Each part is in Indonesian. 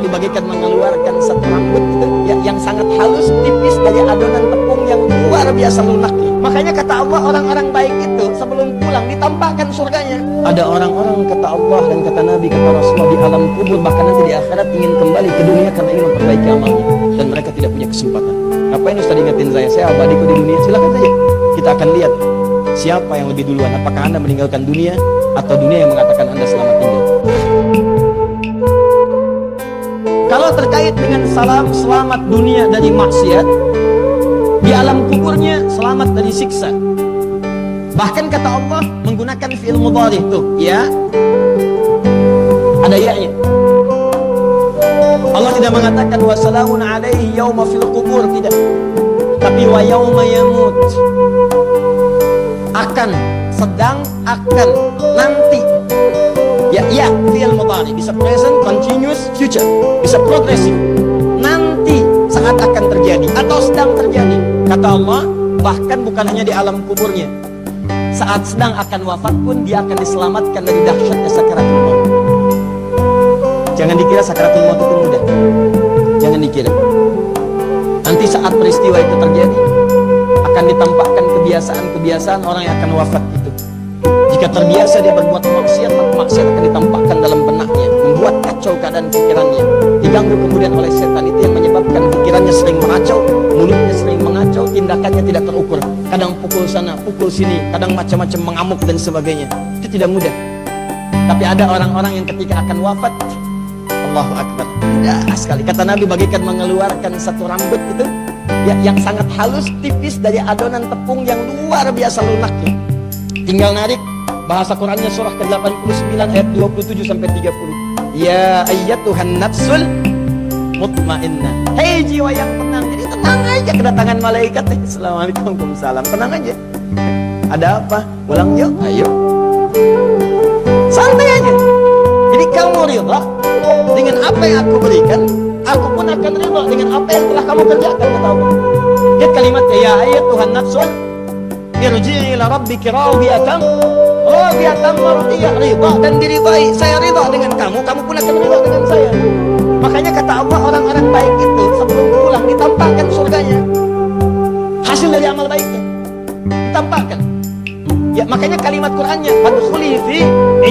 Nabi bagaikan mengeluarkan satu rambut itu yang sangat halus, tipis dari adonan tepung yang luar biasa lunaknya. Makanya kata Allah, orang-orang baik itu sebelum pulang ditampakkan surganya. Ada orang-orang kata Allah dan kata Nabi, kata Rasulullah, di alam kubur bahkan nanti di akhirat ingin kembali ke dunia karena ingin memperbaiki amalnya, dan mereka tidak punya kesempatan. Ngapain Ustaz ingetin saya abadiku di dunia? Silakan saja. Kita akan lihat siapa yang lebih duluan. Apakah Anda meninggalkan dunia atau dunia yang mengatakan Anda selamat tinggal? Kalau terkait dengan selamat dunia dari maksiat, di alam kuburnya selamat dari siksa. Bahkan kata Allah menggunakan fi'il mudhari tuh, ya. Ada ya-nya. Allah tidak mengatakan wa salamun alaihi yauma fil qubur, tidak. Tapi wa yauma yamut. Akan, sedang, akan, nanti. Ya, fi'il mudhari bisa present, continuous, future, bisa progressive. Nanti saat akan terjadi atau sedang terjadi. Kata Allah, bahkan bukan hanya di alam kuburnya, saat sedang akan wafat pun dia akan diselamatkan dari dahsyatnya sakaratul maut. Jangan dikira sakaratul maut itu mudah. Jangan dikira. Nanti saat peristiwa itu terjadi, akan ditampakkan kebiasaan-kebiasaan orang yang akan wafat itu. Jika terbiasa dia berbuat maksiat, maka maksiat akan ditampakkan dalam benaknya, membuat kacau keadaan pikirannya, diganggu kemudian oleh setan. Itu yang menyebabkan pikirannya sering mengacau, mulutnya sering mengacau, tindakannya tidak terukur. Kadang pukul sana, pukul sini, kadang macam-macam mengamuk dan sebagainya. Itu tidak mudah. Tapi ada orang-orang yang ketika akan wafat, Allahu Akbar, indah sekali. Kata Nabi bagaikan mengeluarkan satu rambut itu yang sangat halus, tipis dari adonan tepung yang luar biasa lunaknya. Tinggal narik. Bahasa Qurannya surah ke-89 ayat 27 sampai 30. Ya ayyatuhan nafsul mutmainnah. Hei jiwa yang tenang. Jadi tenang aja kedatangan malaikat. Assalamualaikum, waalaikumsalam. Tenang aja. Ada apa? Pulang yuk. Ayo. Santai aja. Jadi kamu ridha dengan apa yang aku berikan, aku pun akan ridha dengan apa yang telah kamu kerjakan, kata Allah. Lihat kalimatnya, ya ayyatuhan nafsul irji'i ila rabbiki radiyatan mardiyah, ridha dan diridhai. Saya ridha dengan kamu, kamu pun akan ridha dengan saya. Makanya kata Allah, orang-orang baik itu sebelum pulang ditampakkan surganya. Hasil dari amal baiknya ditampakkan. Ya, makanya kalimat Qur'annya, fadkhuli fi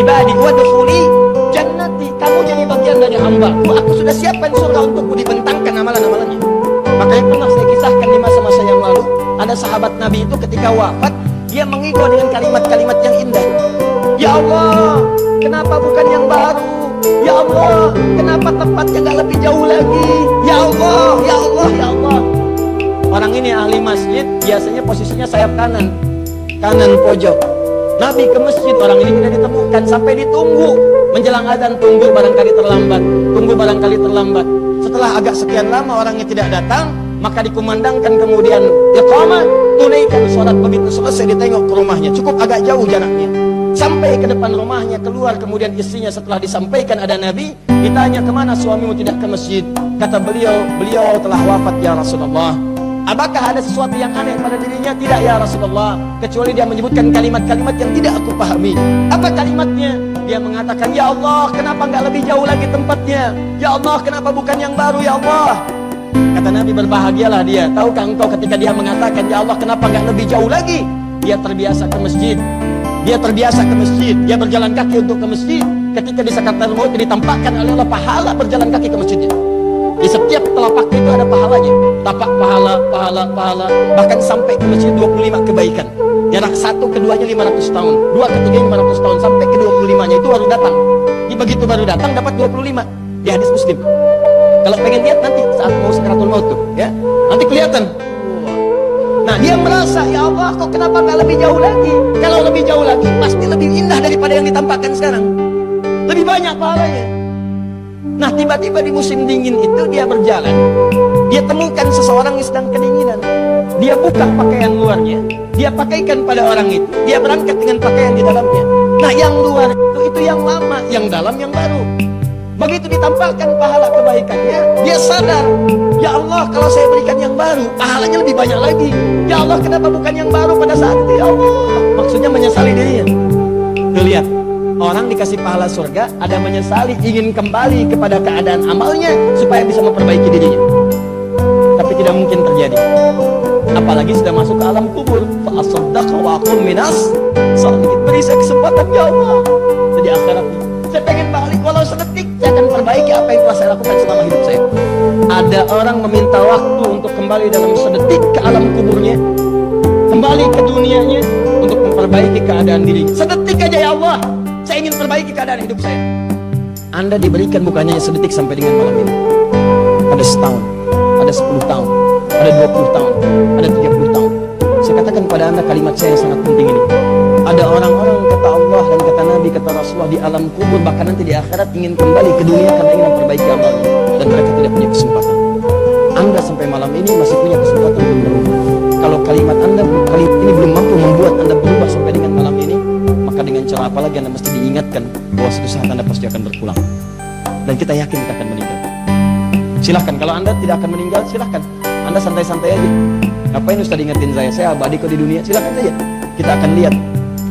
ibadi wadkhuli jannati. Kamu jadi bagian dari hamba-Ku. Aku sudah siapkan surga untukmu, dibentangkan amalan-amalannya. Makanya pernah saya kisahkan di masa-masa yang lalu, ada sahabat Nabi itu ketika wafat, dia mengigo dengan kalimat-kalimat yang indah. Ya Allah, kenapa bukan yang baru? Ya Allah, kenapa tempatnya gak lebih jauh lagi? Ya Allah, ya Allah, ya Allah. Orang ini ahli masjid, biasanya posisinya sayap kanan pojok. Nabi ke masjid, orang ini tidak ditemukan sampai ditunggu. Menjelang azan, tunggu barangkali terlambat. Setelah agak sekian lama orangnya tidak datang, maka dikumandangkan kemudian iqamah, tunaikan sholat. Begitu selesai ditengok ke rumahnya, cukup agak jauh jaraknya, sampai ke depan rumahnya, keluar kemudian istrinya setelah disampaikan ada Nabi, ditanya kemana suamimu tidak ke masjid. Kata beliau telah wafat ya Rasulullah. Apakah ada sesuatu yang aneh pada dirinya? Tidak ya Rasulullah, kecuali dia menyebutkan kalimat-kalimat yang tidak aku pahami. Apa kalimatnya? Dia mengatakan, ya Allah, kenapa nggak lebih jauh lagi tempatnya? Ya Allah, kenapa bukan yang baru ya Allah? Kata Nabi, berbahagialah dia. Tahukah engkau ketika dia mengatakan, ya Allah, kenapa nggak lebih jauh lagi? Dia terbiasa ke masjid. Dia berjalan kaki untuk ke masjid. Ketika di sakaratul maut ditampakkan oleh Allah pahala berjalan kaki ke masjidnya. Di setiap telapak itu ada pahalanya. Tapak pahala. Bahkan sampai ke masjid 25 kebaikan. Jarak satu keduanya 500 tahun, dua ketiganya 500 tahun, sampai ke 25-nya itu baru datang. Begitu baru datang dapat 25 di hadis Muslim. Kalau pengen lihat nanti saat mau sakaratul maut tuh, ya, nanti kelihatan. Nah, dia merasa, ya Allah, kok kenapa nggak lebih jauh lagi? Kalau lebih jauh lagi pasti lebih indah daripada yang ditampakkan sekarang. Lebih banyak pahalanya. Nah, tiba-tiba di musim dingin itu dia berjalan, dia temukan seseorang yang sedang kedinginan. Dia buka pakaian luarnya, dia pakaikan pada orang itu, dia berangkat dengan pakaian di dalamnya. Nah, yang luar itu yang lama, yang dalam yang baru. Begitu ditampakkan pahala kebaikannya, dia sadar, ya Allah, kalau saya berikan yang baru, pahalanya lebih banyak lagi. Ya Allah, kenapa bukan yang baru pada saat itu? Ya Allah, maksudnya menyesali dirinya. Tuh lihat, orang dikasih pahala surga, ada menyesali ingin kembali kepada keadaan amalnya supaya bisa memperbaiki dirinya. Tapi tidak mungkin terjadi. Apalagi sudah masuk ke alam kubur. Fa asaddaqa wa aqum minas sholihin. Beri saya kesempatan ya Allah. Jadi akhirat saya pengen balik walau sedetik, saya akan perbaiki apa yang telah saya lakukan selama hidup saya. Ada orang meminta waktu untuk kembali dalam sedetik ke alam kuburnya, kembali ke dunianya untuk memperbaiki keadaan dirinya. Sedetik aja ya Allah, saya ingin perbaiki keadaan hidup saya. Anda diberikan bukannya sedetik sampai dengan malam ini. Ada setahun, ada 10 tahun, ada 20 tahun, ada 30 tahun. Saya katakan pada Anda kalimat saya yang sangat penting ini. Ada orang-orang kata Allah dan kata Nabi, kata Rasulullah di alam kubur, bahkan nanti di akhirat ingin kembali ke dunia karena ingin memperbaiki amalnya, dan mereka tidak punya kesempatan. Anda sampai malam ini masih punya kesempatan untuk berubah. Kalau kalimat Anda kali ini belum mampu membuat Anda berubah sampai dengan malam ini, maka dengan cara apa lagi Anda mesti diingatkan bahwa suatu saat Anda pasti akan berpulang. Dan kita yakin kita akan meninggal. Silahkan, kalau Anda tidak akan meninggal, silahkan. Anda santai-santai aja. Ngapain Ustaz ingetin saya abadi kok di dunia? Silahkan saja. Kita akan lihat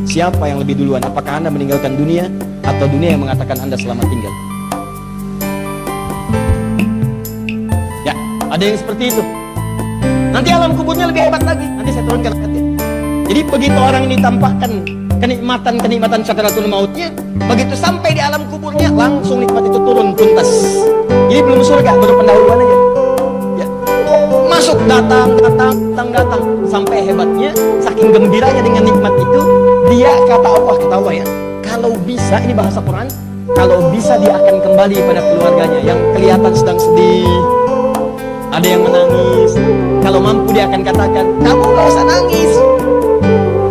siapa yang lebih duluan. Apakah Anda meninggalkan dunia atau dunia yang mengatakan Anda selamat tinggal? Ya, ada yang seperti itu. Nanti alam kuburnya lebih hebat lagi. Nanti saya turunkan ayatnya. Jadi begitu orang ini tampakkan kenikmatan sakaratul mautnya, begitu sampai di alam kuburnya langsung nikmat itu turun tuntas. Jadi belum surga, baru pendahuluan aja. Ya. Masuk datang sampai hebatnya, saking gembiranya dengan nikmat itu, dia kata Allah ya, kalau bisa, ini bahasa Quran, kalau bisa dia akan kembali pada keluarganya yang kelihatan sedang sedih. Ada yang menangis. Kalau mampu dia akan katakan, kamu gak usah nangis,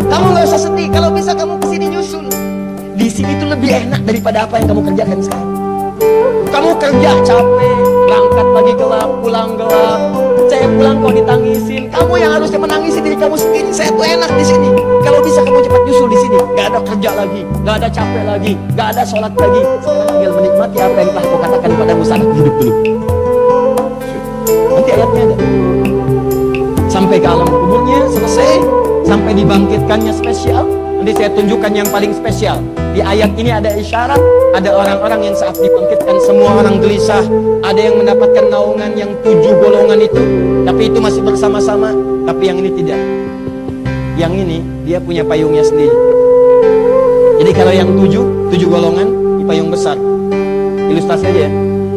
kamu gak usah sedih, kalau bisa kamu kesini nyusul. Di sini itu lebih enak daripada apa yang kamu kerjakan sekarang. Kamu kerja capek, berangkat pagi gelap, pulang gelap. Saya pulang kok ditangisin. Kamu yang harusnya menangisi diri kamu sendiri. Saya tuh enak di sini. Kalau bisa kamu cepat nyusul di sini. Gak ada kerja lagi, gak ada capek lagi, gak ada sholat lagi. Sekarang tinggal menikmati apa yang telah kau katakan padamu saat hidup dulu. Nanti ayatnya ada. Sampai ke alam kuburnya selesai, sampai dibangkitkannya spesial. Nanti saya tunjukkan yang paling spesial. Di ayat ini ada isyarat, ada orang-orang yang saat dibangkitkan semua orang gelisah, ada yang mendapatkan naungan yang 7 golongan itu, tapi itu masih bersama-sama. Tapi yang ini tidak. Yang ini dia punya payungnya sendiri. Jadi kalau yang 7 golongan di payung besar. Ilustrasi aja ya.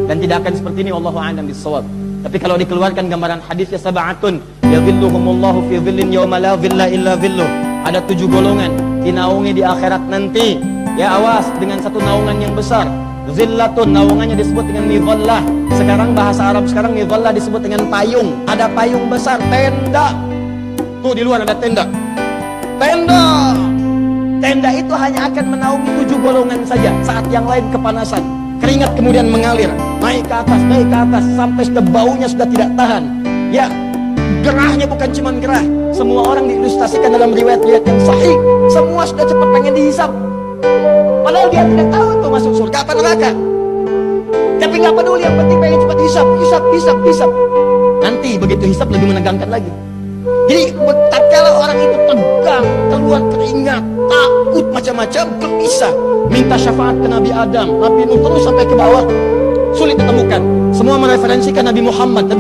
Dan tidak akan seperti ini, wallahu a'lam bissawab. Tapi kalau dikeluarkan gambaran hadisnya, sab'atun yadhilluhumullahu fi dhillin yawma la dhilla illa dhilluh. Ada 7 golongan dinaungi di akhirat nanti. Ya awas dengan satu naungan yang besar. Zillatun, naungannya disebut dengan midhallah. Sekarang bahasa Arab sekarang midhallah disebut dengan payung. Ada payung besar, tenda. Tuh di luar ada tenda. Tenda itu hanya akan menaungi 7 golongan saja. Saat yang lain kepanasan, keringat kemudian mengalir, naik ke atas, sampai sudah baunya sudah tidak tahan. Ya, gerahnya bukan cuma gerah. Semua orang diilustrasikan dalam riwayat-riwayat yang sahih. Semua sudah cepat pengen dihisap. Padahal dia tidak tahu tuh masuk surga apa neraka. Tapi nggak peduli, yang penting pengen cepat hisap. Nanti begitu hisap lebih menegangkan lagi. Jadi tatkala orang itu tegang, keluar keringat, takut macam-macam, gelisah, minta syafaat ke Nabi Adam, Nabi Nuh, terus sampai ke bawah, sulit ditemukan. Semua mereferensikan Nabi Muhammad.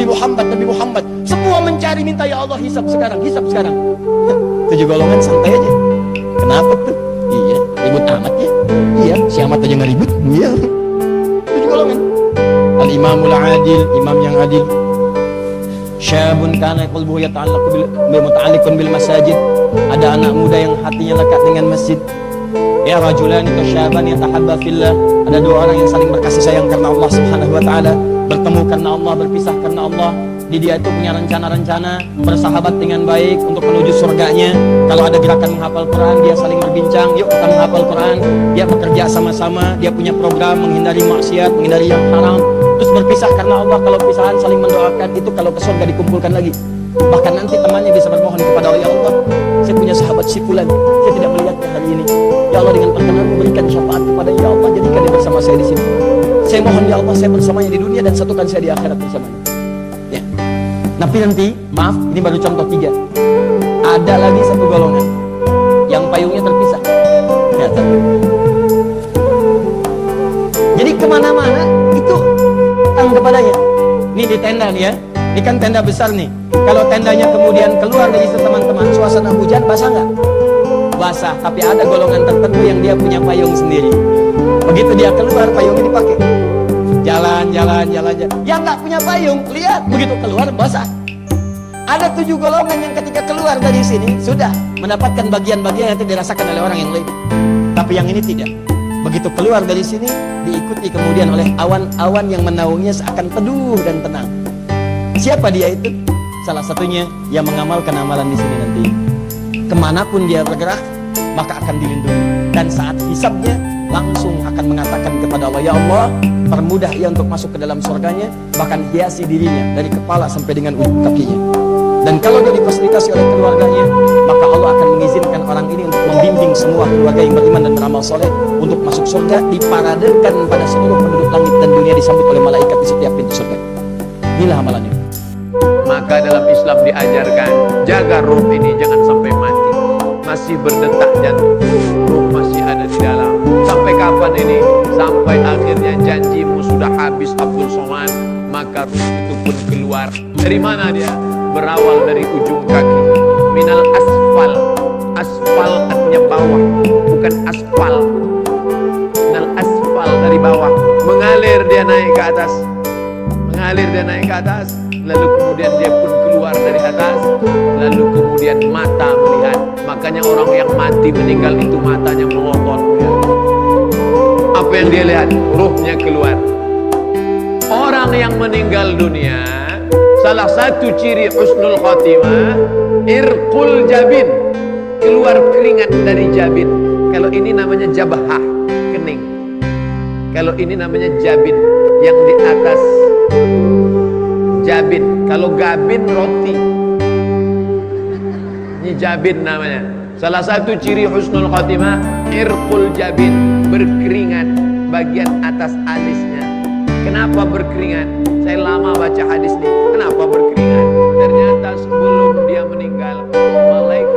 Semua mencari, minta ya Allah hisap sekarang. 7 golongan santai aja. Kenapa tuh? Iya, ribut amat ya. Iya, si amat aja nggak ribut. Iya. 7 golongan. Al-imamul adil, imam yang adil. Syabun kana qalbuhu muta'alliqun bil masajid. Ada anak muda yang hatinya lekat dengan masjid. Ya rajulani tasyaban yatahabba fillah. Ada 2 orang yang saling berkasih sayang karena Allah Subhanahu wa taala, bertemu karena Allah, berpisah karena Allah. Di dia itu punya rencana-rencana bersahabat dengan baik untuk menuju surganya. Kalau ada gerakan menghafal Quran, dia saling berbincang, yuk kita menghafal Quran. Dia bekerja sama-sama, dia punya program menghindari maksiat, menghindari yang haram. Terus berpisah karena Allah. Kalau pisahan saling mendoakan, itu kalau ke surga dikumpulkan lagi. Bahkan nanti temannya bisa bermohon kepada Allah, ya Allah, saya punya sahabat si fulan, saya tidak melihatnya hari ini. Ya Allah, dengan perkenanmu berikan syafaat kepada ya Allah, jadikan dia bersama saya di sini. Saya mohon ya Allah, saya bersamanya di dunia dan satukan saya di akhirat bersamanya. Ya. Tapi nanti, maaf, ini baru contoh 3. Ada lagi 1 golongan yang payungnya terpisah. Ya, di tenda nih ya. Ini kan tenda besar nih. Kalau tendanya kemudian keluar dari teman-teman, suasana hujan, basah nggak? Basah. Tapi ada golongan tertentu yang dia punya payung sendiri. Begitu dia keluar, payungnya dipakai. Jalan. Yang nggak punya payung, lihat begitu keluar basah. Ada 7 golongan yang ketika keluar dari sini sudah mendapatkan bagian-bagian yang tidak dirasakan oleh orang yang lain. Tapi yang ini tidak. Begitu keluar dari sini, diikuti kemudian oleh awan-awan yang menaunginya seakan teduh dan tenang. Siapa dia itu? Salah satunya yang mengamalkan amalan di sini nanti. Kemanapun dia bergerak, maka akan dilindungi. Dan saat hisabnya, langsung akan mengatakan kepada Allah, ya Allah, permudah ia untuk masuk ke dalam surganya, bahkan hiasi dirinya dari kepala sampai dengan ujung kakinya. Dan kalau dia difasilitasi oleh keluarganya, maka Allah akan mengizinkan orang ini untuk membimbing semua keluarga yang beriman dan beramal soleh untuk masuk surga, diparadekan pada seluruh penduduk langit dan dunia, disambut oleh malaikat di setiap pintu surga. Inilah amalannya. Maka dalam Islam diajarkan, jaga ruh ini jangan sampai mati. Masih berdetak jantung, ruh masih ada di dalam. Sampai kapan ini? Sampai akhirnya janjimu sudah habis Abdul Somad, maka ruh itu pun keluar. Dari mana dia? Berawal dari ujung kaki. Minal asfal. Asfal artinya bawah, bukan aspal. Minal asfal, dari bawah. Mengalir dia naik ke atas. Mengalir dia naik ke atas. Lalu kemudian dia pun keluar dari atas. Lalu kemudian mata melihat. Makanya orang yang mati meninggal itu matanya melotot. Apa yang dia lihat? Ruhnya keluar. Orang yang meninggal dunia, salah satu ciri husnul khatimah, irqul jabin, keluar keringat dari jabin. Kalau ini namanya jabhah, kening. Kalau ini namanya jabin, yang di atas jabin. Kalau gabin, roti. Ini jabin namanya. Salah satu ciri husnul khatimah, irqul jabin, berkeringat bagian atas alisnya. Kenapa berkeringat? Saya lama baca hadis ini. Kenapa berkeringat? Ternyata sebelum dia meninggal, malaikat